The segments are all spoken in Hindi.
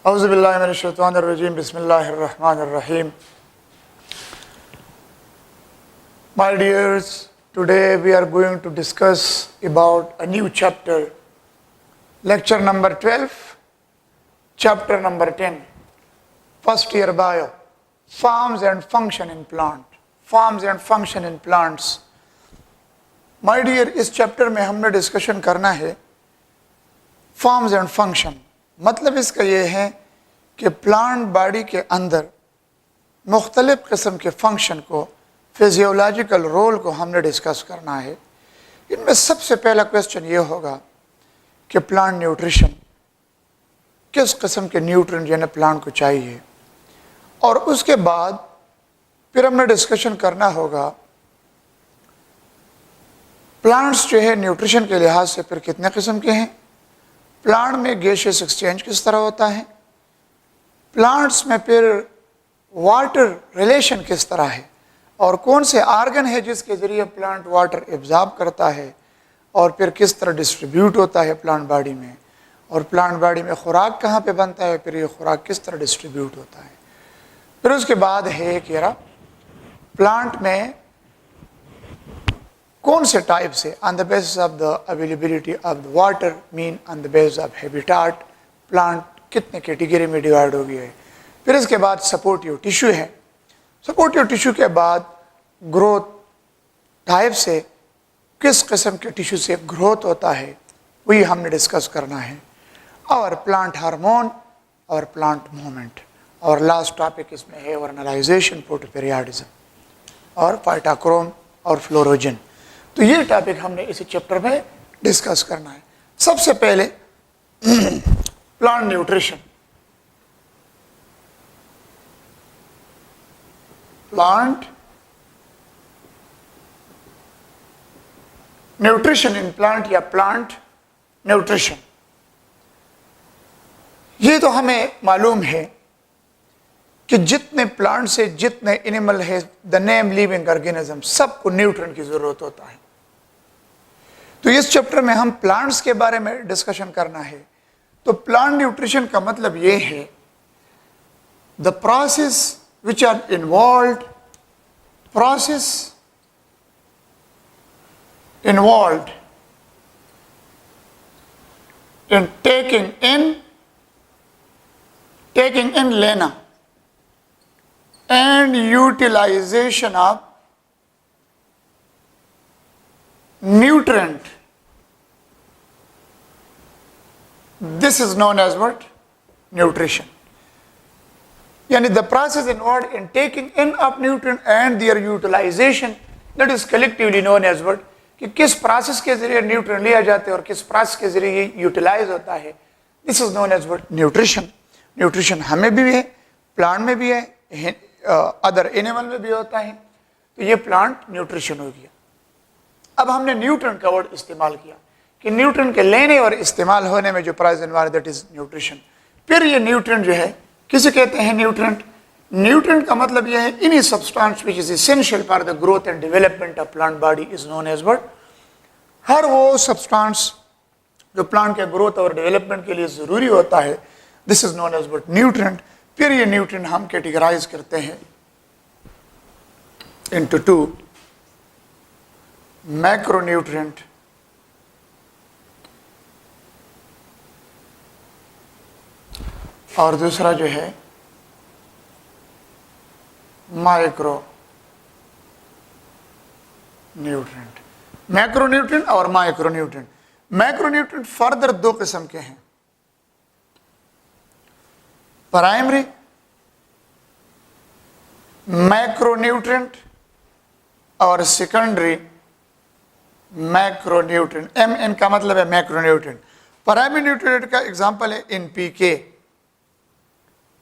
Auzubillahi minash shaitanir rajim. Bismillahir rahmanir rahim. My dears, today we are going to discuss about a new chapter, lecture number 12, chapter number 10, first year bio, forms and function in plant, forms and function in plants. My dear, इस चैप्टर में हमने डिस्कशन करना है फॉर्म्स एंड फंक्शन। मतलब इसका ये है कि प्लांट बॉडी के अंदर मुख्तलिफ किस्म के फंक्शन को, फिजियोलॉजिकल रोल को हमने डिस्कस करना है। इनमें सबसे पहला क्वेश्चन ये होगा कि प्लांट न्यूट्रिशन, किस किस्म के न्यूट्रिएंट यानी प्लांट को चाहिए, और उसके बाद फिर हमने डिस्कशन करना होगा प्लांट्स जो है न्यूट्रिशन के लिहाज से फिर कितने किस्म के हैं, प्लांट में गैसियस एक्सचेंज किस तरह होता है, प्लांट्स में फिर वाटर रिलेशन किस तरह है, और कौन से आर्गन है जिसके ज़रिए प्लांट वाटर एब्जॉर्ब करता है, और फिर किस तरह डिस्ट्रीब्यूट होता है प्लांट बॉडी में, और प्लांट बॉडी में खुराक कहाँ पे बनता है, फिर ये खुराक किस तरह डिस्ट्रीब्यूट होता है। फिर उसके बाद है कि यार प्लांट में कौन से टाइप से, on the basis of the availability of the water, mean on the basis of habitat, plant कितने कैटेगरी में डिवाइड हो गया है। फिर इसके बाद सपोर्टिव टिश्यू है, सपोर्टिव टिश्यू के बाद ग्रोथ टाइप से, किस किस्म के टिश्यू से ग्रोथ होता है वही हमने डिस्कस करना है, और प्लांट हार्मोन और प्लांट मूवमेंट, और लास्ट टॉपिक इसमें है वर्नलाइजेशन, प्रोटोपीरियाडिज्म और फाइटोक्रोम और फ्लोरोजन। तो ये टॉपिक हमने इसी चैप्टर में डिस्कस करना है। सबसे पहले plant nutrition, plant nutrition in plant या प्लांट न्यूट्रिशन। ये तो हमें मालूम है कि जितने प्लांट से जितने एनिमल है, द नेम लिविंग ऑर्गेनिज्म, सबको न्यूट्रिएंट की जरूरत होता है। तो इस चैप्टर में हम प्लांट्स के बारे में डिस्कशन करना है। तो प्लांट न्यूट्रिशन का मतलब ये है the process which are involve in taking in लेना and utilization of nutrient. This is known as what? Nutrition. Yani the process involved in taking in of nutrient and their utilization, that is collectively known as what? कि किस प्रोसेस के जरिए न्यूट्रिएंट लिया जाता है और किस प्रोसेस के जरिए ये यूटिलाइज होता है, this is known as what? Nutrition. Nutrition हमें भी है, प्लांट में भी है, अदर एनिमल में भी होता है। तो ये प्लांट न्यूट्रिशन हो गया। अब हमने न्यूट्रिएंट का वर्ड इस्तेमाल किया कि न्यूट्रिएंट के लेने और इस्तेमाल होने में जो price involve, that is nutrition. फिर ये न्यूट्रिएंट जो है किसे कहते हैं न्यूट्रिएंट? न्यूट्रिएंट का मतलब यह है any substance which is essential for the growth and development of plant body is known as what? हर वो सब्सटेंस जो प्लांट के ग्रोथ और डेवलपमेंट के लिए जरूरी होता है, this is known as what? Nutrient. फिर ये न्यूट्रिएंट हम कैटेगराइज करते हैं इनटू टू, मैक्रोन्यूट्रिएंट और दूसरा जो है माइक्रो न्यूट्रिएंट। मैक्रोन्यूट्रिएंट और माइक्रोन्यूट्रिएंट। मैक्रोन्यूट्रिएंट फर्दर दो किस्म के हैं, प्राइमरी मैक्रोन्यूट्रिएंट और सेकेंडरी मैक्रोन्यूट्रिएंट। एम इनका मतलब है मैक्रोन्यूट्रिएंट। प्राइमरी न्यूट्रिएंट का एग्जांपल है एनपीके,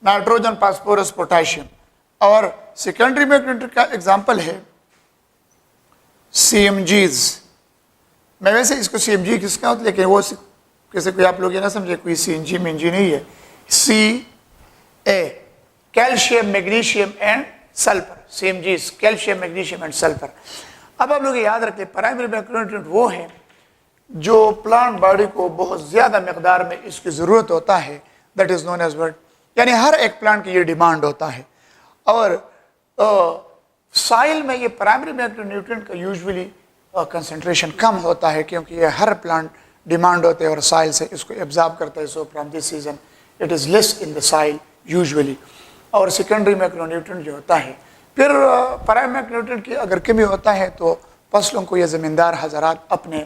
नाइट्रोजन, फास्फोरस, पोटेशियम, और सेकेंडरी मैक्रोन्यूट्रिएंट का एग्जांपल है सीएमजीज। मैं वैसे इसको सीएमजी किसका होता है, लेकिन वो कैसे कोई आप लोग ये ना समझे कोई सीएनजी मेनजी नहीं है। C A, calcium, magnesium and sulphur, CMGS, calcium, magnesium and sulphur. अब आप लोग याद रखते हैं प्राइमरी मैक्रोन्यूट्रिएंट वो है जो प्लांट बॉडी को बहुत ज़्यादा मकदार में इसकी ज़रूरत होता है, that is known as what? यानी हर एक प्लांट की ये डिमांड होता है। और सॉइल में ये प्राइमरी मैक्रोन्यूट्रिएंट का यूजुअली कंसंट्रेशन कम होता है, क्योंकि ये हर प्लांट डिमांड होते हैं और सॉइल से इसको एब्जॉर्ब करता है। So from this season it is less in the soil usually. और सेकेंडरी मैक्रोन्यूट्रिएंट जो होता है, फिर प्राइमरी मैक्रोन्यूट्रिएंट की अगर कमी होता है तो फसलों को ये ज़मींदार हज़रात अपने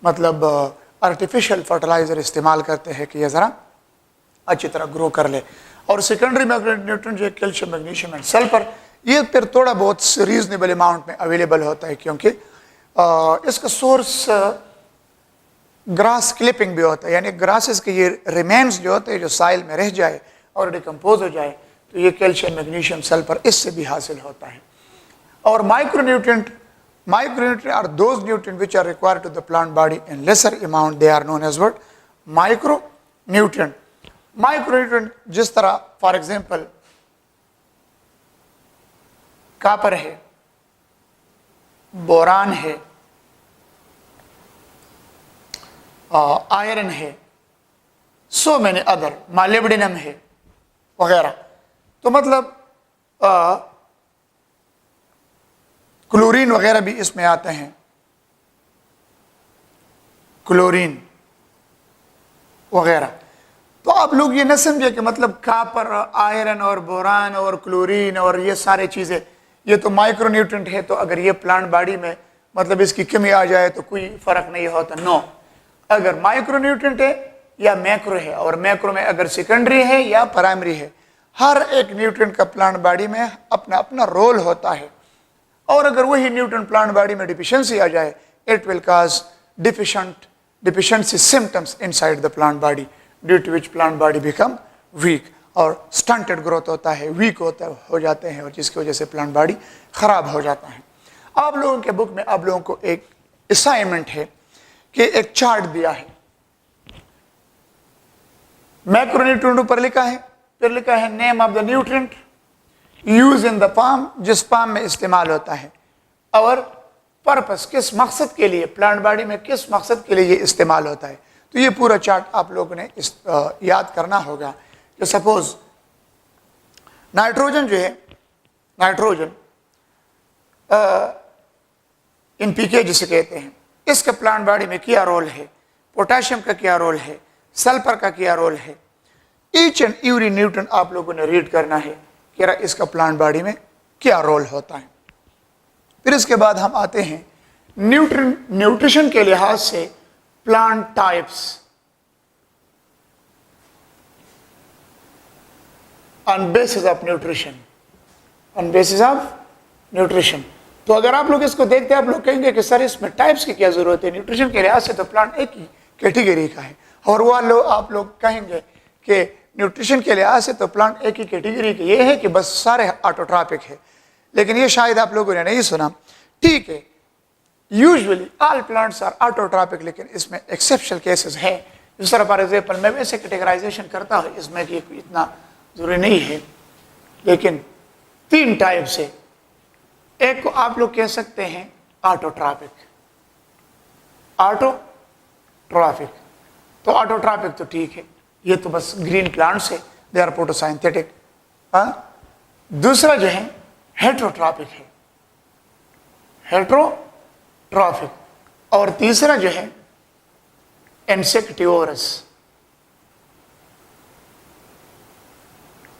मतलब आर्टिफिशियल फर्टिलाइज़र इस्तेमाल करते हैं कि ये ज़रा अच्छी तरह ग्रो कर ले। और सेकेंडरी मैक्रोन्यूट्रिएंट जो है कैल्शियम, मैग्नीशियम एंड सल्फर, ये फिर थोड़ा बहुत रीजनेबल अमाउंट में अवेलेबल होता है, क्योंकि इसका सोर्स ग्रास क्लिपिंग भी होता है, यानी ग्रासेस के ये रिमेन्स जो होते हैं जो सॉइल में रह जाए और डिकम्पोज हो जाए, तो ये कैल्शियम, मैग्नीशियम, सल्फर इससे भी हासिल होता है। और micronutrient are those nutrients which are required to the plant body in lesser amount. They are known as what? Micronutrient. Micronutrient जिस तरह फॉर एग्जाम्पल कापर है, बोरान है, आयरन है, सो मैनी अदर, मालिब्डिनम है वगैरह। तो मतलब क्लोरीन वगैरह भी इसमें आते हैं, क्लोरीन वगैरह। तो आप लोग ये न समझे कि मतलब कापर, आयरन और बोरान और क्लोरीन और ये सारे चीज़ें ये तो माइक्रोन्यूट्रिएंट है, तो अगर ये प्लांट बॉडी में मतलब इसकी कमी आ जाए तो कोई फ़र्क नहीं होता। नो, अगर माइक्रोन्यूट्रिएंट है या मैक्रो है, और मैक्रो में अगर सेकेंडरी है या प्राइमरी है, हर एक न्यूट्रिएंट का प्लांट बॉडी में अपना अपना रोल होता है। और अगर वही न्यूट्रिएंट प्लांट बॉडी में डिफिशियंसी आ जाए, it will cause deficiency symptoms inside the plant body, due to which plant body become weak और stunted growth होता है, वीक हो जाते हैं, और जिसकी वजह से प्लांट बॉडी खराब हो जाता है। आप लोगों के बुक में आप लोगों को एक असाइनमेंट है कि एक चार्ट दिया है, मैक्रोन्यूट्रिएंट ऊपर लिखा है, फिर लिखा है name of the nutrient, use in the palm, जिस पाम में इस्तेमाल होता है, और पर्पस, किस मकसद के लिए, प्लांट बॉडी में किस मकसद के लिए ये इस्तेमाल होता है। तो ये पूरा चार्ट आप लोगों ने याद करना होगा कि सपोज नाइट्रोजन जो है, नाइट्रोजन एनपीके जिसे कहते हैं, इसका प्लांट बॉडी में क्या रोल है, पोटेशियम का क्या रोल है, सल्फर का क्या रोल है, ईच एंड एवरी न्यूट्रिएंट आप लोगों ने रीड करना है कि इसका प्लांट बॉडी में क्या रोल होता है। फिर इसके बाद हम आते हैं न्यूट्रिशन के लिहाज से plant types, on basis of nutrition, on basis of nutrition. तो अगर आप लोग इसको देखते हैं, आप लोग कहेंगे कि सर इसमें टाइप्स की क्या जरूरत है, न्यूट्रिशन के लिहाज से तो प्लांट एक ही कैटेगरी का है। और वह लोग आप लोग कहेंगे कि न्यूट्रिशन के लिहाज से तो प्लांट एक ही कैटेगरी के, ये है कि बस सारे ऑटोट्रॉपिक है, लेकिन ये शायद आप लोगों ने नहीं सुना। ठीक है, usually all plants are autotrophic, लेकिन इसमें एक्सेप्शनल केसेस है। जिस तरह फॉर एग्जाम्पल मैं वैसे कैटेगराइजेशन करता हूँ इसमें कि इतना जरूरी नहीं है, लेकिन 3 टाइप से, एक को आप लोग कह सकते हैं ऑटोट्रॉपिक, ऑटोट्रॉपिक। तो ऑटोट्रॉपिक तो ठीक है, ये तो बस ग्रीन प्लांट्स है, दे आर फोटोसिंथेटिक। दूसरा जो है हेट्रोट्रॉपिक है, हेट्रोट्रॉपिक। और तीसरा जो है इंसेक्टिवोरस,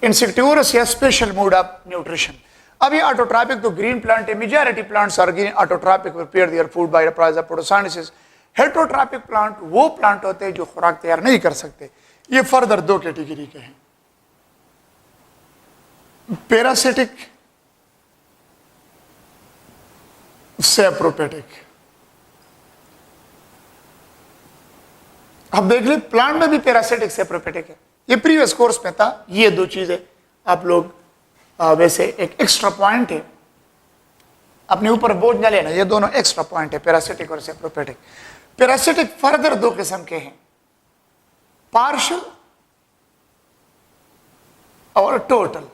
इंसेक्टिवोरस या स्पेशल मोड ऑफ न्यूट्रिशन। अब ये ऑटोट्रॉपिक तो ग्रीन प्लांट है, majority plants are green, autotrophic prepare their food by the process of photosynthesis. Heterotrophic plant वो प्लांट होते हैं जो खुराक तैयार नहीं कर सकते। ये फर्दर 2 कैटेगरी के हैं, पैरासिटिक, सेप्रोपेटिक। अब देख ले प्लांट में भी पैरासिटिक सेप्रोपेटिक है, ये प्रीवियस कोर्स में था। ये 2 चीजें आप लोग वैसे एक एक्स्ट्रा पॉइंट है, अपने ऊपर बोझ न लेना, ये दोनों एक्स्ट्रा पॉइंट है, पैरासिटिक और सेप्रोपेटिक। पैरासिटिक फर्दर 2 किस्म के हैं, पार्शियल और टोटल।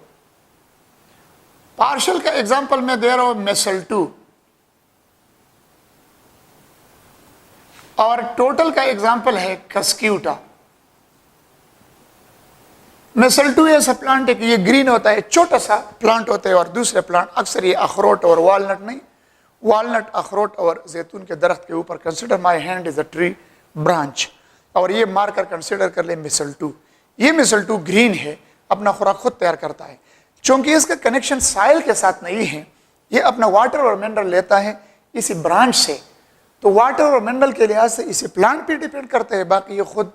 पार्शियल का एग्जांपल मैं दे रहा हूं मेसल-2, और टोटल का एग्जांपल है कस्क्यूटा। मिसल्टू ऐसा प्लांट है कि ये ग्रीन होता है, छोटा सा प्लांट होता है, और दूसरे प्लांट अक्सर ये अखरोट और वालनट नहीं, वालनट, अखरोट और जैतून के दरख्त के ऊपर, consider my hand is a tree branch, और ये मारकर कंसिडर कर ले मिसल्टू। ये मिसल्टू ग्रीन है, अपना खुराक खुद तैयार करता है। चूंकि इसका कनेक्शन साइल के साथ नहीं है, ये अपना वाटर और मिनरल लेता है इसी ब्रांच से, तो वाटर और मिनरल के लिहाज से इसी प्लांट पे डिपेंड करते हैं, बाकी ये खुद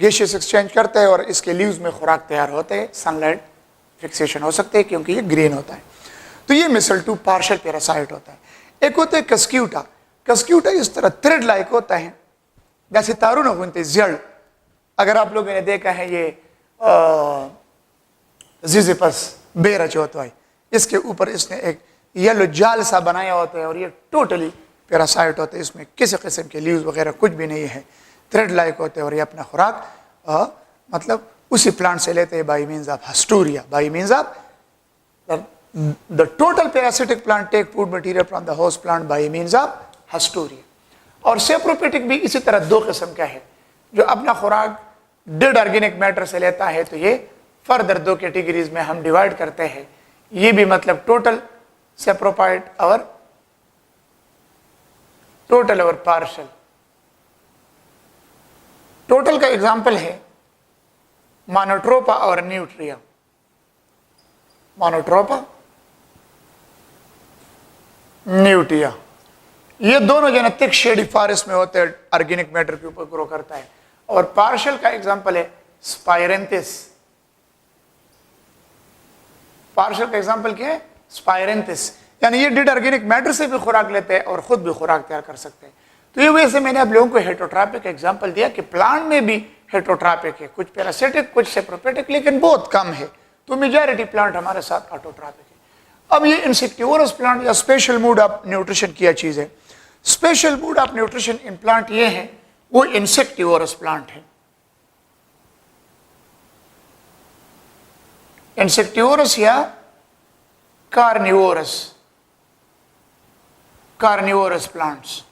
गैसेस एक्सचेंज करते हैं और इसके लीव्स में खुराक तैयार होते हैं, सनलाइट फिक्सेशन हो सकते हैं क्योंकि ये ग्रीन होता है। तो ये मिसल्टू पार्शियल पैरासाइट होता है। एक होता है कस्क्यूटा। कस्क्यूटा इस तरह थ्रेड लाइक होता है, जैसे तारुन होते जड़, अगर आप लोगों ने देखा है ये जिजिपस बेरच होता है, इसके ऊपर इसने एक येलो जाल सा बनाया होता है और ये टोटली पैरासाइट होते हैं, इसमें किसी किस्म के लीव्स वगैरह कुछ भी नहीं है, थ्रेड लाइक होते हैं और ये अपना खुराक मतलब उसी प्लांट से लेते हैं by means of haustoria, by means of the total parasitic plant take food material from the host plant by means of haustoria. और सेप्रोफिटिक भी इसी तरह दो किस्म का है, जो अपना खुराक डेड ऑर्गेनिक मैटर से लेता है, तो ये फर्दर दो कैटेगरीज में हम डिवाइड करते हैं, ये भी मतलब टोटल सेप्रोफाइट और टोटल और पार्शियल। टोटल का एग्जाम्पल है मोनोट्रोपा और न्यूट्रिया। मोनोट्रोपा, न्यूट्रिया, ये दोनों जो है थिक शेडी फॉरेस्ट में होते हैं, ऑर्गेनिक मैटर के ऊपर ग्रो करता है। और पार्शियल का एग्जाम्पल है स्पाइरेंथिस। पार्शियल का एग्जाम्पल क्या है? स्पाइरेंथिस, यानी ये डेड ऑर्गेनिक मैटर से भी खुराक लेते हैं और खुद भी खुराक तैयार कर सकते हैं। तो ये वजह से मैंने आप लोगों को हेटरोट्रॉपिक एग्जाम्पल दिया कि प्लांट में भी हेटरोट्रॉपिक है, कुछ पैरासिटिक कुछ सेप्रोफिटिक, लेकिन बहुत कम है। तो मेजॉरिटी प्लांट हमारे साथ ऑटोट्रॉपिक है। अब ये इंसेक्टिवोरस प्लांट या स्पेशल मूड ऑफ न्यूट्रिशन की चीज है। Special mood off nutrition in plant ये है, वो इंसेक्टिवोरस प्लांट है। इंसेक्टिवोरस या कार्निवोरस, कार्निवोरस प्लांट्स,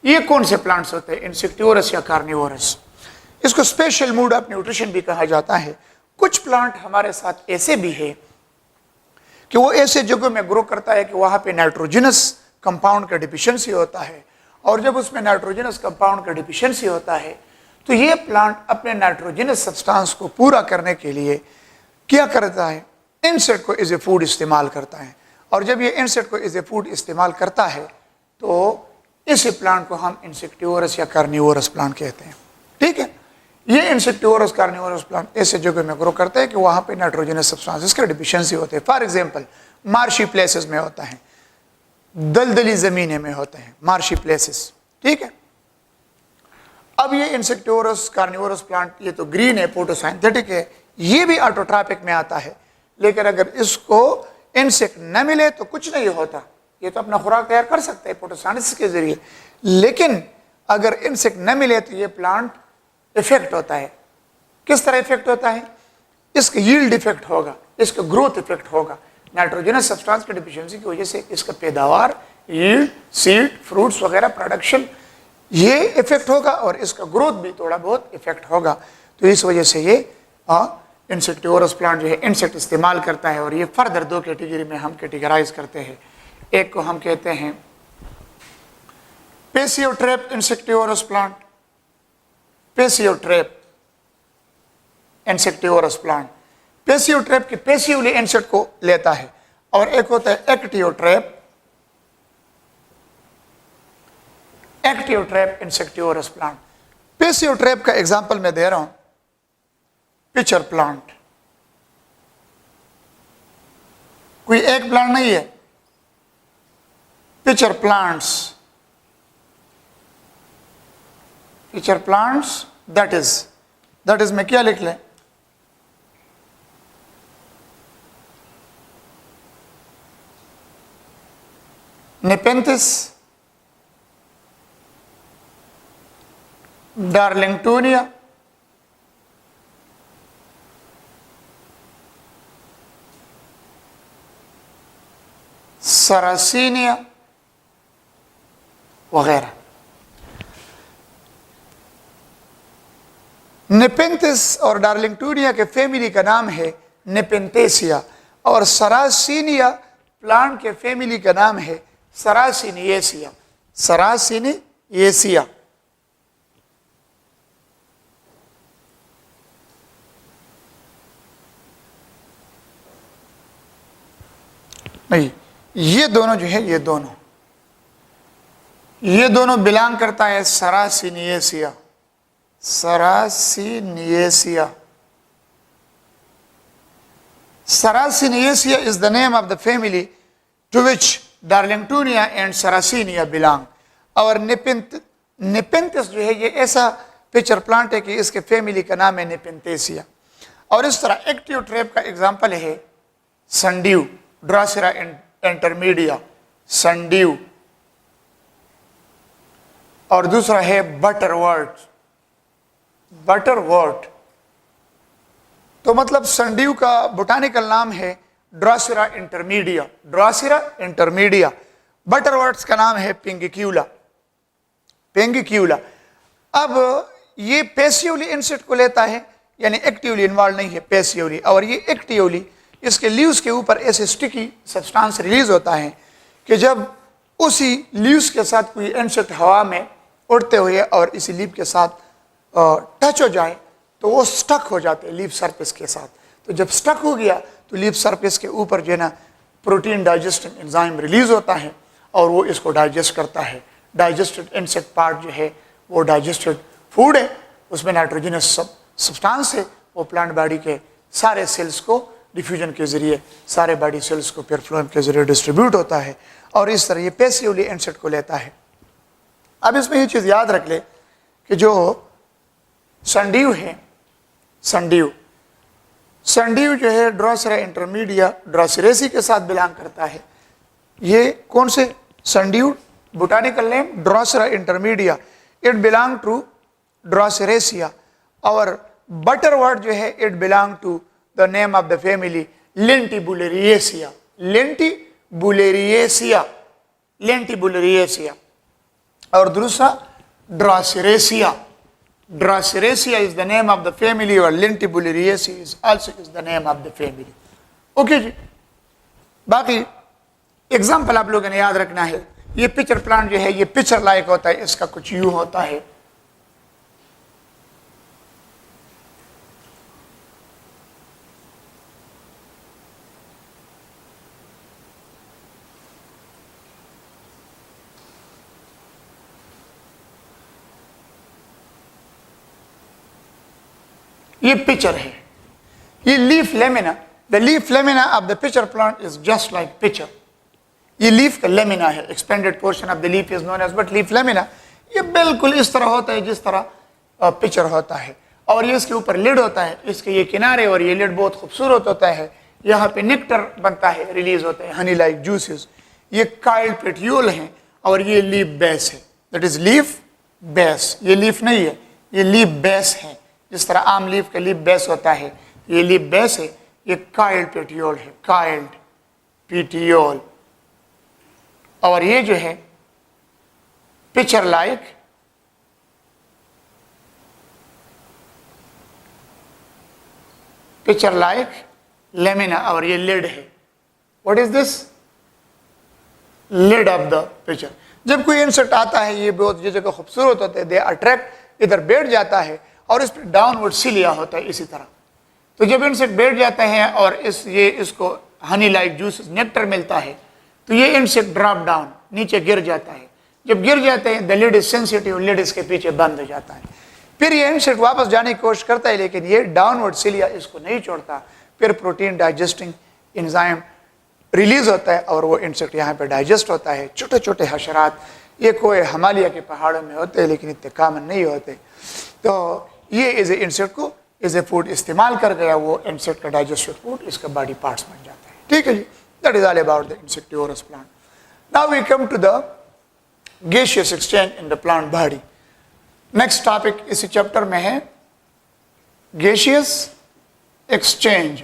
ये कौन से प्लांट्स होते हैं? इंसेक्टिवोरस या कार्निवोरस। इसको स्पेशल मूड ऑफ न्यूट्रिशन भी कहा जाता है। कुछ प्लांट हमारे साथ ऐसे भी है कि वो ऐसे जगहों में ग्रो करता है कि वहां पे नाइट्रोजनस कंपाउंड का डिफिशियंसी होता है, और जब उसमें नाइट्रोजनस कंपाउंड का डिफिशियंसी होता है तो ये प्लांट अपने नाइट्रोजनस सब्सटेंस को पूरा करने के लिए क्या करता है? इंसेक्ट को एज ए फूड इस्तेमाल करता है। और जब ये इंसेक्ट को एज ए फूड इस्तेमाल करता है तो इस प्लांट को हम इंसेक्टिवोरस या कार्निवोरस प्लांट कहते हैं। ठीक है, ये इंसेक्टिवोरस कार्निवोरस प्लांट ऐसे जगह में ग्रो करते हैं कि वहां पे नाइट्रोजनस सब्सटेंसेस का डिफिशियंसी होते हैं। फॉर एग्जांपल मार्शी प्लेसेस में होता है, दलदली जमीने में होते हैं मार्शी प्लेसेस। ठीक है, अब ये इंसेक्टिवोरस कार्निवोरस प्लांट ये तो ग्रीन है, फोटोसिंथेटिक है, ये भी ऑटोट्रॉपिक में आता है। लेकिन अगर इसको इंसेक्ट न मिले तो कुछ नहीं होता, ये तो अपना खुराक तैयार कर सकते हैं फोटोसिंथेसिस के जरिए। लेकिन अगर इंसेक्ट न मिले तो ये प्लांट इफेक्ट होता है। किस तरह इफेक्ट होता है? इसका यील्ड इफेक्ट होगा, इसका ग्रोथ इफेक्ट होगा। नाइट्रोजनस सब्सटेंस की डिफिशियंसी की वजह से इसका पैदावार, यील्ड, सीड, फ्रूट्स वगैरह प्रोडक्शन, ये इफेक्ट होगा और इसका ग्रोथ भी थोड़ा बहुत इफेक्ट होगा। तो इस वजह से ये इंसेक्टिवोरस प्लांट जो है इंसेक्ट इस्तेमाल करता है। और ये फर्दर दो कैटेगरी में हम कैटेगराइज करते हैं। एक को हम कहते हैं passive trap insectivorous plant, passive trap insectivorous plant. Passive trap की पैसिवली इंसेक्ट को लेता है। और एक होता है active trap, active trap insectivorous plant. Passive trap का एग्जांपल मैं दे रहा हूं, पिचर प्लांट। कोई एक प्लांट नहीं है, pitcher plants, pitcher plants, that is में क्या लिख लें? नेपेंथिस, डार्लिंगटोनिया, सरासीनिया वगैरह। नेपेंथिस और डार्लिंगटोनिया के फैमिली का नाम है नेपेंथेसिया, और सरासिनिया प्लांट के फैमिली का नाम है सरासिनिएसिया। सरासिनिएसिया। नहीं, ये दोनों जो है, ये दोनों बिलोंग करता है सरासिनिएसिया। सरासिनिएसिया। Sarracinaceae is the name of the family to which Darlingtonia and Sarracenia belong. और नेपेंथिस जो है ये ऐसा पिक्चर प्लांट है कि इसके फैमिली का नाम है नेपेंथेसिया। और इस तरह एक्टिव ट्रैप का एग्जाम्पल है संड्यू, ड्रासिरा इंटरमीडिया, संड्यू। और दूसरा है बटरवर्ट। बटरवर्ट तो मतलब संड्यू का बोटानिकल नाम है ड्रासिरा इंटरमीडिया। ड्रासिरा इंटरमीडिया। बटरवर्ट्स का नाम है पिंगिक्यूला। पिंगिक्यूला। अब ये पैसिवली इंसेक्ट को लेता है, यानी एक्टिवली इन्वॉल्व नहीं है, पैसिवली। और ये एक्टिवली इसके लीव्स के ऊपर ऐसे स्टिकी सब्सटेंस रिलीज होता है कि जब उसी लीव्स के साथ कोई इंसेक्ट हवा में उड़ते हुए और इसी लीव के साथ टच हो जाए तो वो स्टक हो जाते हैं लीव सरफेस के साथ। तो जब स्टक हो गया तो लीव सरफेस के ऊपर जो है ना प्रोटीन डाइजेस्टिंग एंजाइम रिलीज होता है और वो इसको डाइजेस्ट करता है। डाइजेस्टेड इंसेक्ट पार्ट जो है वो डाइजेस्टेड फूड है, उसमें नाइट्रोजनस सब्सटेंस है, वो प्लांट बॉडी के सारे सेल्स को डिफ्यूजन के जरिए सारे बॉडी सेल्स को फिर फ्लोएम के जरिए डिस्ट्रीब्यूट होता है और इस तरह ये पैसिवली इंसेक्ट को लेता है। अब इसमें ये चीज़ याद रख ले कि जो संड्यू है, संड्यू जो है ड्रासिरा इंटरमीडिया ड्रासिरेसी के साथ बिलोंग करता है। ये कौन से sundew, botanical name Drosera intermedia, it belong to Droseraceae. और बटरवर्ट जो है it belong to the name of the family Lentibulariaceae. Lentibulariaceae, Lentibulariaceae. और दूसरा Droseraceae. Droseraceae is the name of the family और Lentibulariaceae is also is the name of the family. Okay जी। बाकी एग्जाम्पल आप लोगों ने याद रखना है। ये पिक्चर प्लांट जो है ये पिक्चर लाइक होता है, इसका कुछ यूं होता है। ये पिक्चर है, ये leaf lamina. The leaf lamina of the picture plant is just like picture. ये लीफ का लेमिना है, expanded portion of the leaf is known as but leaf lamina. ये बिल्कुल इस तरह होता है जिस तरह पिक्चर होता है और ये इसके ऊपर लिड होता है, इसके ये किनारे और ये लिड बहुत खूबसूरत होता है। यहाँ पे नेक्टर बनता है, रिलीज होता है हनी लाइक जूसेस। ये काइल्ड पेट्यूल हैं और ये लीफ बेस है, दैट इज लीफ बेस। ये लीफ नहीं है, ये लीफ बेस है। जिस तरह आम लीफ का लीफ बेस होता है, ये लीफ बेस है। ये काइल्ड पेटियोल है, काइल्ड पेटियोल। और ये जो है पिक्चर लाइक लेमिना और ये लिड है। What is this? Lid of the picture. जब कोई इंसेक्ट आता है ये बहुत ये जगह खूबसूरत होते हैं, दे अट्रैक्ट, इधर बैठ जाता है और इस पर डाउनवर्ड सिलिया होता है इसी तरह। तो जब इंसेक्ट बैठ जाते हैं और इसको हनी लाइक जूस नेक्टर मिलता है तो ये इंसेक्ट ड्रॉप डाउन नीचे गिर जाता है। जब गिर जाते हैं the lid is sensitive, lid इसके पीछे बंद हो जाता है। फिर ये इंसेक्ट वापस जाने की कोशिश करता है लेकिन ये डाउनवर्ड सिलिया इसको नहीं छोड़ता। फिर प्रोटीन डाइजेस्टिंग एंजाइम रिलीज होता है और वो इंसेक्ट यहाँ पे डाइजेस्ट होता है। छोटे छोटे हशरात, ये कोई हिमालय के पहाड़ों में होते हैं लेकिन इतने कॉमन नहीं होते। तो ये एज ए इंसेक्ट को एज ए फूड इस्तेमाल कर गया, वो इंसेक्ट का डाइजेस्टेड फूड इसका बॉडी पार्ट्स बन जाता है। ठीक है जी, that is all about the insectivorous plant. Now we come to the gaseous exchange in the plant body. Next topic इसी चैप्टर में है गैसियस एक्सचेंज।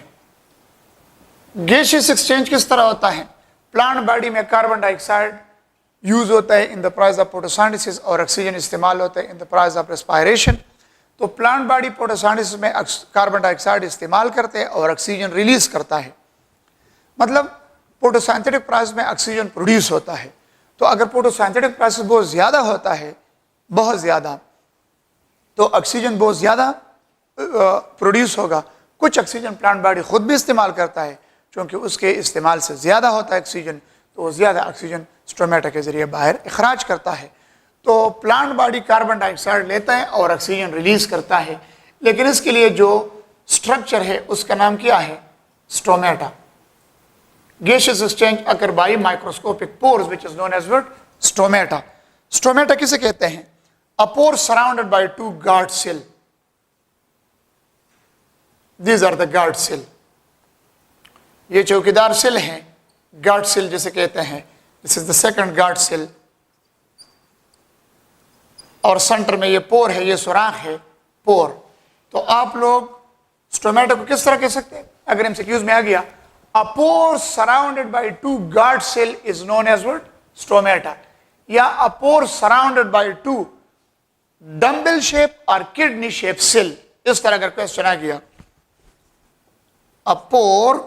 गैसियस एक्सचेंज किस तरह होता है? प्लांट बॉडी में कार्बन डाइऑक्साइड यूज होता है in the process of photosynthesis और ऑक्सीजन इस्तेमाल होता है in the process of respiration. तो प्लांट बॉडी फोटोसिंथेसिस में कार्बन डाइऑक्साइड इस्तेमाल करते हैं और ऑक्सीजन रिलीज करता है। मतलब फोटोसिंथेटिक प्रोसेस में ऑक्सीजन प्रोड्यूस होता है। तो अगर फोटोसिंथेटिक प्रोसेस बहुत ज़्यादा होता है, बहुत ज़्यादा, तो ऑक्सीजन बहुत ज़्यादा प्रोड्यूस होगा। कुछ ऑक्सीजन प्लांट बॉडी खुद भी इस्तेमाल करता है, क्योंकि उसके इस्तेमाल से ज़्यादा होता है ऑक्सीजन, तो वो ज़्यादा ऑक्सीजन स्टोमेटा के ज़रिए बाहर इखराज करता है। तो प्लांट बॉडी कार्बन डाइऑक्साइड लेता है और ऑक्सीजन रिलीज करता है, लेकिन इसके लिए जो स्ट्रक्चर है उसका नाम क्या है? Stomata. Gaseous exchange occur by microscopic pores which is known as what? Stomata. Stomata किसे कहते हैं? A pore surrounded by two guard cell. These are the guard cell. ये चौकीदार सेल हैं, guard cell जिसे कहते हैं। This is the second guard cell. और सेंटर में ये पोर है, ये सुराख है, पोर। तो आप लोग स्टोमेटा को किस तरह कह सकते हैं? अगर एमसीक्यूज में आ गया, a pore surrounded by two guard cell is known as what? Stomata. या a pore surrounded by two dumbbell shape or kidney shape cell. इस तरह अगर क्वेश्चन आ गया, a pore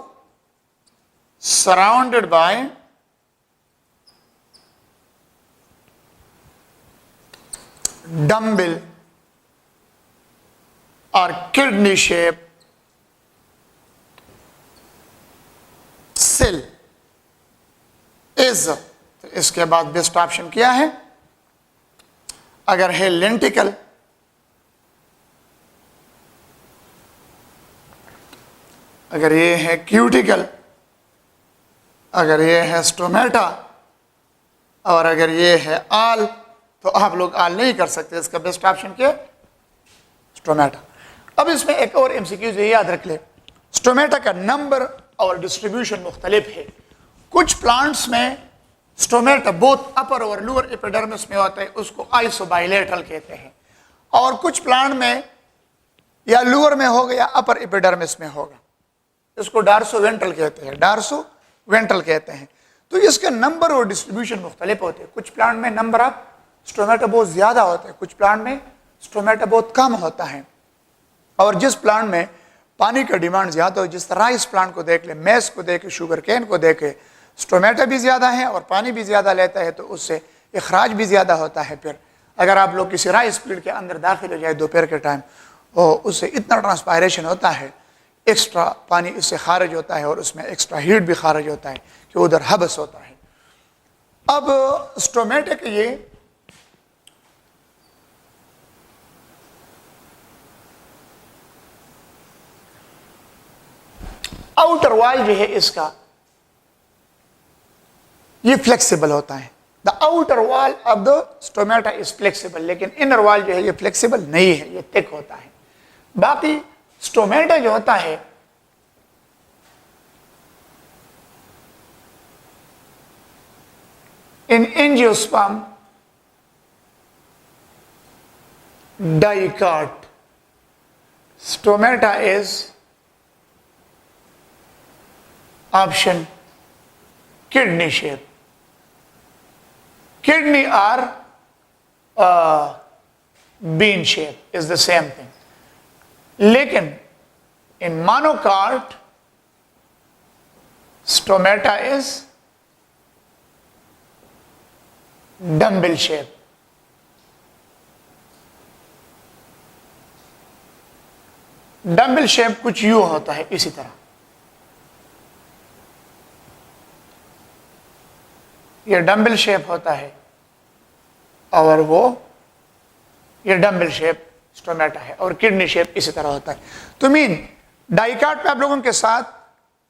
surrounded by dumbbell or kidney shape cell is, तो इसके बाद बेस्ट ऑप्शन क्या है? अगर है लेंटिकल, अगर ये है क्यूटिकल, अगर ये है स्टोमेटा, और अगर ये है आल, तो आप लोग आल नहीं कर सकते। इसका बेस्ट ऑप्शन क्या? स्टोमेटा। अब इसमें एक और एमसीक्यू ये याद रख ले, स्टोमेटा का नंबर और डिस्ट्रीब्यूशन मुख्तलिफ है। कुछ प्लांट्स में स्टोमेटा बोथ अपर और लोअर एपिडर्मिस में होता है, उसको आइसोबाइलेटरल कहते हैं। और कुछ प्लांट में या लोअर में होगा या अपर एपिडर्मिस में होगा, इसको डार्सोवेंट्रल कहते हैं, डार्सोवेंट्रल कहते हैं। तो इसके नंबर और डिस्ट्रीब्यूशन मुख्तलिफ होते हैं। कुछ प्लांट में नंबर ऑफ स्टोमेटा बहुत ज़्यादा होता है, कुछ प्लांट में स्टोमेटा बहुत कम होता है। और जिस प्लांट में पानी का डिमांड ज़्यादा हो, जिस तरह राइस प्लांट को देख ले, मेस को देखे, शुगर केन को देखे, स्टोमेटा भी ज़्यादा है और पानी भी ज़्यादा लेता है, तो उससे इखराज भी ज़्यादा होता है। फिर अगर आप लोग किसी राइस फील्ड के अंदर दाखिल हो जाए दोपहर के टाइम, और उससे इतना ट्रांसपायरेशन होता है, एक्स्ट्रा पानी इससे खारिज होता है और उसमें एक्स्ट्रा हीट भी खारिज होता है कि उधर हबस होता है। अब स्टोमेटा के ये आउटर वॉल जो है इसका, ये फ्लेक्सिबल होता है। The outer wall of the stomata is flexible, लेकिन इनर वॉल जो है ये फ्लेक्सिबल नहीं है, ये थिक होता है। बाकी स्टोमेटा जो होता है इन angiosperm dicot, stomata is option kidney shape. Kidney or bean shape is the same thing. लेकिन in monocot stomata is dumbbell shape. Dumbbell shape कुछ यूं होता है, इसी तरह ये डम्बल शेप होता है और वो ये डम्बल शेप स्टोमेटा है, और किडनी शेप इसी तरह होता है। तो मीन डाइकाट में आप लोगों के साथ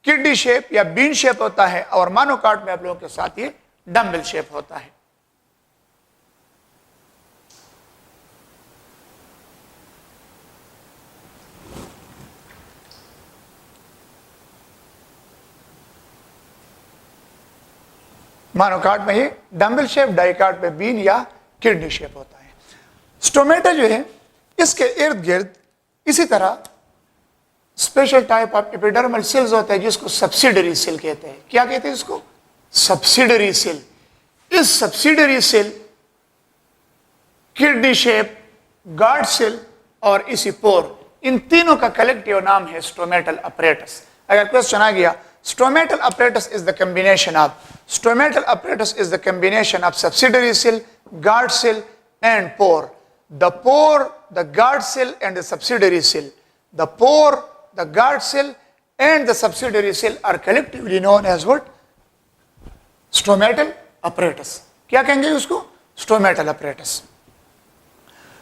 किडनी शेप या बीन शेप होता है, और मानोकाट में आप लोगों के साथ ये डम्बल शेप होता है। मानोकाट में ये डम्बल शेप, डाइकाट में बीन या किडनी शेप होता है। स्टोमेटा जो है इसके इर्द गिर्द इसी तरह special type of epidermal cells होता है जिसको सब्सिडरी सेल कहते हैं। क्या कहते हैं इसको? Subsidiary cell. इस subsidiary cell kidney shape, guard cell और इसी पोर, इन तीनों का कलेक्टिव नाम है स्टोमेटल अपरेटस। अगर क्वेश्चन आ गया, stomatal apparatus is the combination of subsidiary cell, guard cell and pore. The pore, the guard cell and the subsidiary cell, the pore, the guard cell and the subsidiary cell are collectively known as what? Stomatal apparatus। क्या कहेंगे उसको? Stomatal apparatus।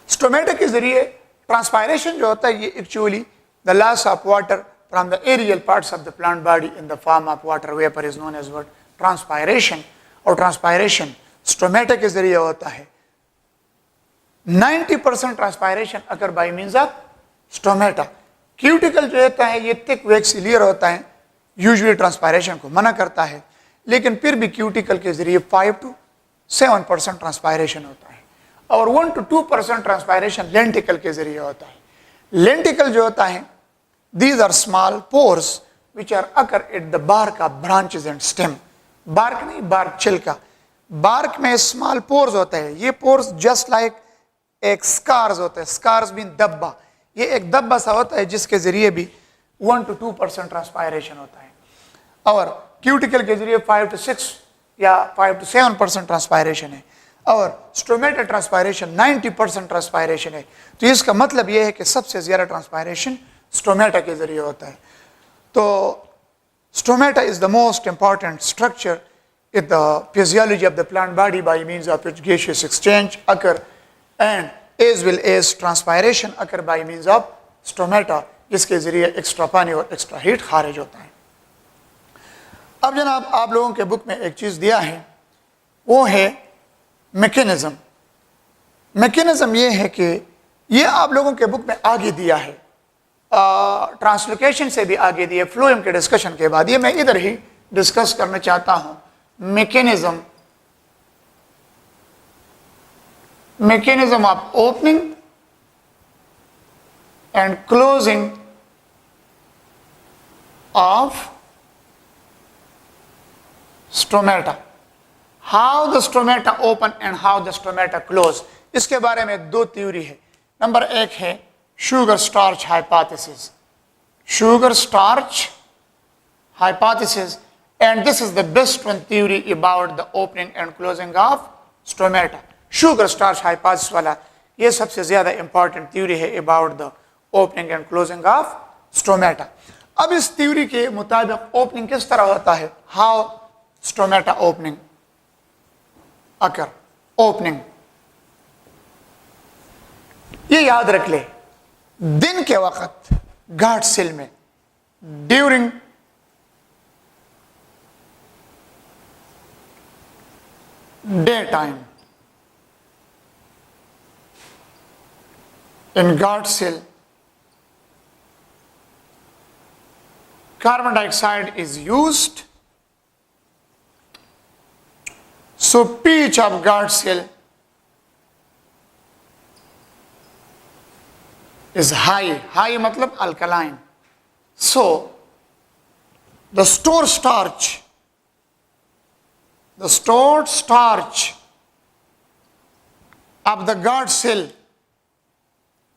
स्टोमेटा के जरिए ट्रांसपायरेशन जो होता है, ये actually the loss of water from the aerial parts of the plant body in the form of water vapour is known as what? Transpiration. और ट्रांसपायरेशन स्टोमेटा के जरिए होता है। 90% transpiration occur by means of stomata. Cuticle जो होता है ये थिक वेक्सिलियर होता है, यूजुअली ट्रांसपायरेशन को मना करता है, लेकिन फिर भी क्यूटिकल के जरिए 5 to 7% ट्रांसपायरेशन होता है, और 1 to 2% ट्रांसपायरेशन लेंटिकल के जरिए होता है। लेंटिकल जो होता है, these are small pores which are occur at the bark of branches and stem. Bark नहीं, बार्क छिलका। बार्क में स्मॉल पोर्स होते हैं। ये पोर्स जस्ट लाइक एक स्कार्स होते हैं। स्कार्स मीन धब्बा। ये एक धब्बा सा होता है जिसके जरिए भी 1 to 2% ट्रांसपायरेशन होता है, और क्यूटिकल के जरिए 5 to 6 या 5 to 7% ट्रांसपायरेशन है, और स्टोमेटल ट्रांसपायरेशन 90% ट्रांसपायरेशन है। तो इसका मतलब यह है कि सबसे ज्यादा ट्रांसपायरेशन स्टोमेटा के जरिए होता है। तो stomata is the most important structure in the physiology of the plant body by means of its gaseous exchange occur, and as well as transpiration occur by means of stomata, जिसके जरिए एक्स्ट्रा पानी और एक्स्ट्रा हीट खारिज होता है। अब जनाब आप लोगों के बुक में एक चीज़ दिया है, वो है मैकेनिज्म। मैकेनिज्म ये है कि ये आप लोगों के बुक में आगे दिया है, ट्रांसलोकेशन से भी आगे दिया, फ्लोएम के डिस्कशन के बाद। ये मैं इधर ही डिस्कस करना चाहता हूँ। mechanism of opening and closing of stomata, how the stomata open and how the stomata close। इसके बारे में दो थ्योरी है। नंबर एक है sugar starch hypothesis, sugar starch hypothesis, and this is the best one theory about the opening and closing of stomata। Sugar starch hypothesis वाला ये सबसे ज्यादा इंपॉर्टेंट थ्योरी है about the opening and closing of stomata. अब इस थ्योरी के मुताबिक ओपनिंग किस तरह होता है, how stomata opening occur. Opening ये याद रख ले, दिन के वक्त गार्ड सेल में during day time in guard cell, carbon dioxide is used, so pH of guard cell is high। high मतलब alkaline। so the stored starch of the guard cell,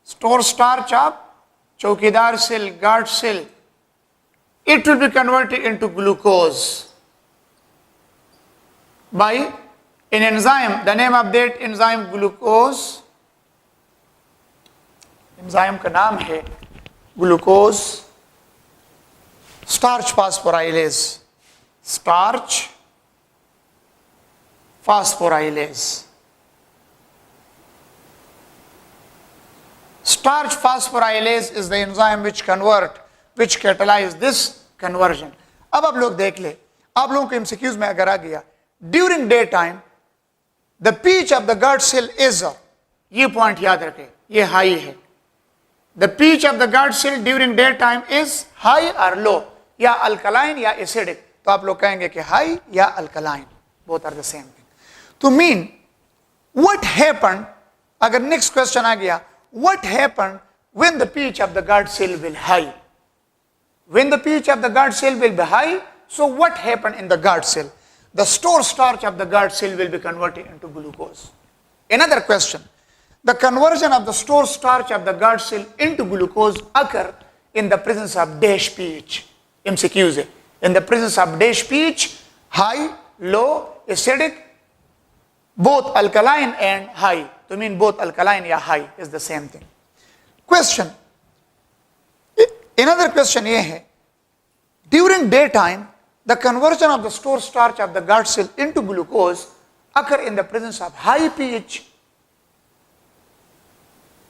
store starch of चौकीदार cell, guard cell, it will be converted into glucose by an enzyme। the name of that enzyme glucose, enzyme का नाम है glucose starch phosphorylase, starch phosphorylase. Starch phosphorylase is the enzyme which catalyze this conversion। अब आप लोग देख ले, आप लोगों को एमसीक्यूज में अगर आ गया, during day time the pH of the guard cell is, ये पॉइंट याद रखें, ये हाई है। The pH of the guard cell during day time is high और लो, या अल्कलाइन या एसिडिक। तो आप लोग कहेंगे कि हाई या alkaline, both are the same thing. तो मीन व्हाट हैपेंड, अगर नेक्स्ट क्वेश्चन आ गया, what happened when the pH of the guard cell will high? When the pH of the guard cell will be high, so what happened in the guard cell? The stored starch of the guard cell will be converted into glucose। Another question, The conversion of the stored starch of the guard cell into glucose occur in the presence of dash pH. MCQs है. In the presence of dash pH, high, low, acidic, both alkaline and high. To mean both alkaline या high is the same thing. Question. Another question ये है, during daytime, the conversion of the stored starch of the guard cell into glucose occur in the presence of high pH,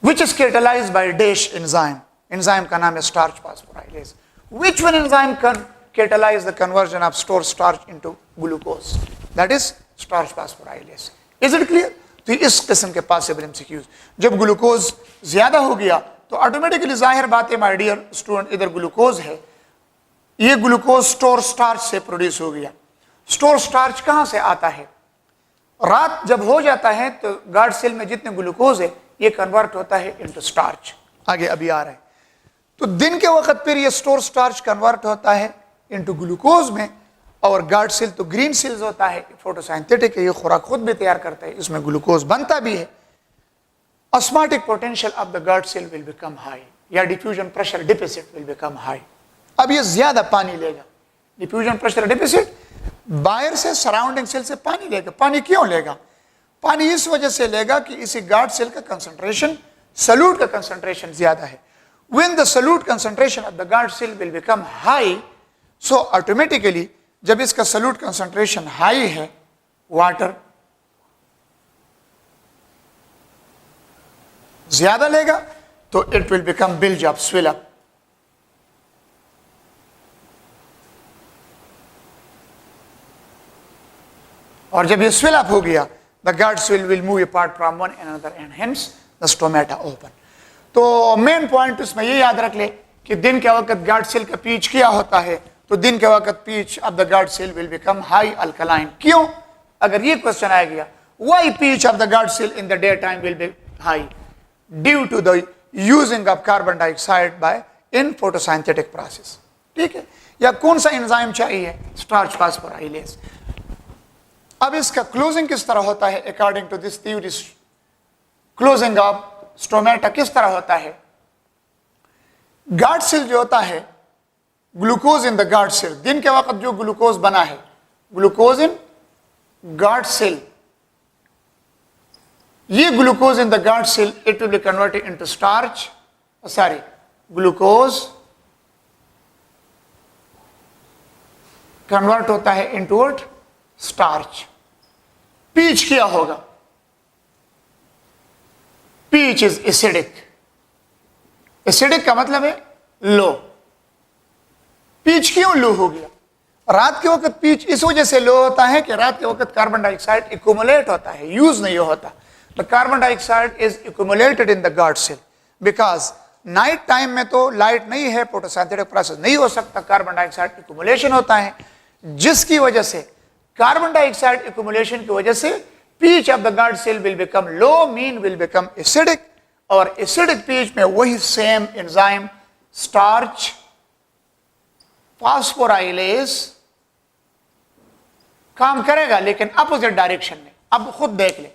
which is catalyzed by dash enzyme. Enzyme का नाम है starch phosphorylase. Which one enzyme can catalyze the conversion of stored starch into glucose? That is starch phosphorylase. Is it clear? तो इस किस्म के पॉसिबल एमसीक्यूज. जब ग्लूकोज ज्यादा हो गया तो ऑटोमेटिकली जाहिर बात है माय डियर स्टूडेंट, इधर ग्लूकोज है, ये ग्लूकोज स्टोर स्टार्च से प्रोड्यूस हो गया. स्टोर स्टार्च कहां से आता है? रात जब हो जाता है तो गार्ड सेल में जितने ग्लूकोज है ये कन्वर्ट होता है इनटू स्टार्च. आगे अभी आ रहा है. तो दिन के वक्त फिर ये स्टोर स्टार्च कन्वर्ट होता है इनटू ग्लूकोज में, और गार्ड सेल तो ग्रीन सेल्स होता है, फोटोसिंथेटिक है, ये खुराक खुद भी तैयार करता है, इसमें ग्लूकोज बनता भी है. Osmotic potential of the guard cell will become high, या diffusion pressure deficit will become high. अब ये ज्यादा पानी लेगा. डिफ्यूजन प्रेशर डिफिसिट, बाहर से सराउंडिंग सेल से पानी लेगा. पानी क्यों लेगा? पानी इस वजह से लेगा कि इसी गार्ड सेल का कंसंट्रेशन, सल्यूट का कंसंट्रेशन ज्यादा है. When the solute concentration of the guard cell will become high, so automatically जब इसका solute concentration high है, water ज्यादा लेगा तो it will become bilge up, swell up. और जब ये swell up हो गया, the guard cell will move apart from one another and hence the stomata open. तो मेन पॉइंट इसमें ये याद रख ले कि दिन के वक्त गार्ड सेल का पीएच क्या होता है, तो दिन के वक्त pH of the guard cell will become high alkaline. क्यों? अगर ये क्वेश्चन आ गया, why pH of the guard cell in the day time will be high? Due to the using of carbon dioxide by in photosynthetic process. ठीक है. या कौन सा एंजाइम चाहिए? Starch phosphorylase. अब इसका क्लोजिंग किस तरह होता है according to this theory? Closing of stomata किस तरह होता है? गार्ड सेल जो होता है, glucose in the guard cell, दिन के वक्त जो ग्लूकोज बना है, ग्लूकोज इन गार्ड सेल, ये glucose in the guard cell it will be converted into starch, sorry glucose convert होता है इनटू स्टार्च. पीएच क्या होगा? PH is acidic. एसिडिक का मतलब है लो. पीएच क्यों लो हो गया? रात के वक्त पीएच इस वजह से लो होता है कि रात के वक्त कार्बन डाइऑक्साइड एक्यूमुलेट होता है, यूज नहीं होता. The carbon dioxide is accumulated in the guard cell because night time में तो लाइट नहीं है, फोटोसिंथेटिक प्रोसेस नहीं हो सकता, कार्बन डाइऑक्साइड एक्यूमुलेशन होता है, जिसकी वजह से कार्बन डाइऑक्साइड एक्यूमुलेशन की वजह से pH of the guard cell will become low, mean will become acidic, और acidic pH में वही same enzyme starch phosphorylase काम करेगा, लेकिन अपोजिट डायरेक्शन में. अब खुद देख ले,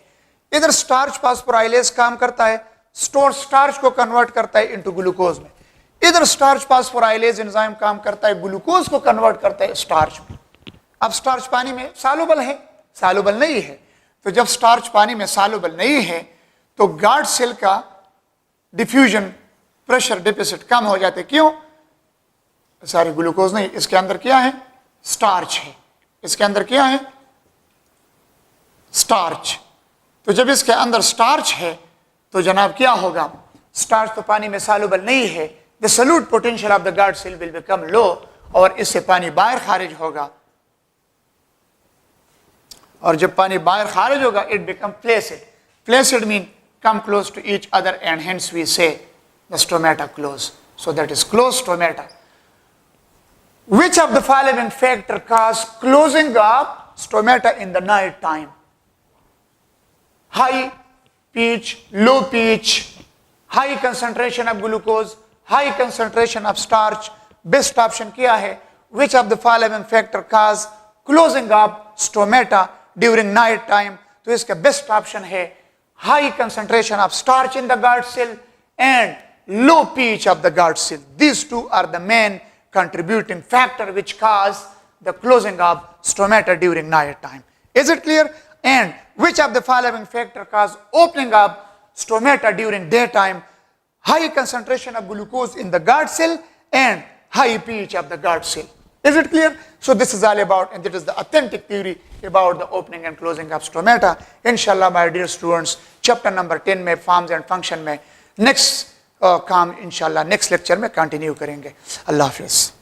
इधर स्टार्च फास्फोराइलेज काम करता है, स्टोर स्टार्च को कन्वर्ट करता है इनटू ग्लूकोज में. इधर स्टार्च फास्फोराइलेज एंजाइम काम करता है, ग्लूकोज को कन्वर्ट करता है स्टार्च में. अब स्टार्च पानी में सॉल्युबल है? सॉल्युबल नहीं है. तो जब स्टार्च पानी में सॉल्युबल नहीं है तो गार्ड सेल का डिफ्यूजन प्रेशर डिफिसिट कम हो जाते. क्यों? सारी ग्लूकोज नहीं, इसके अंदर क्या है? स्टार्च है. इसके अंदर क्या है? स्टार्च. तो जब इसके अंदर स्टार्च है तो जनाब क्या होगा? स्टार्च तो पानी में सॉल्युबल नहीं है, the solute potential of the guard cell will become low, और इससे पानी बाहर खारिज होगा. और जब पानी बाहर खारिज होगा it become flaccid. Flaccid mean come close to each other and hence we say the stomata close. So that is closed stomata. Which of the following factor cause closing of stomata in the night time? High pH, low pH, high concentration of glucose, high concentration of starch. Best option क्या है? Which of the following factor cause closing of stomata during night time? तो इसका best option है high concentration of starch in the guard cell and low pH of the guard cell. These two are the main contributing factor which cause the closing of stomata during night time. Is it clear? And which of the following factor cause opening of stomata during daytime? High concentration of glucose in the guard cell and high pH of the guard cell. Is it clear? So this is all about, and that is the authentic theory about the opening and closing of stomata. Inshallah, my dear students, chapter number 10 में forms and function में next काम inshallah next lecture में continue करेंगे. Allah Hafiz.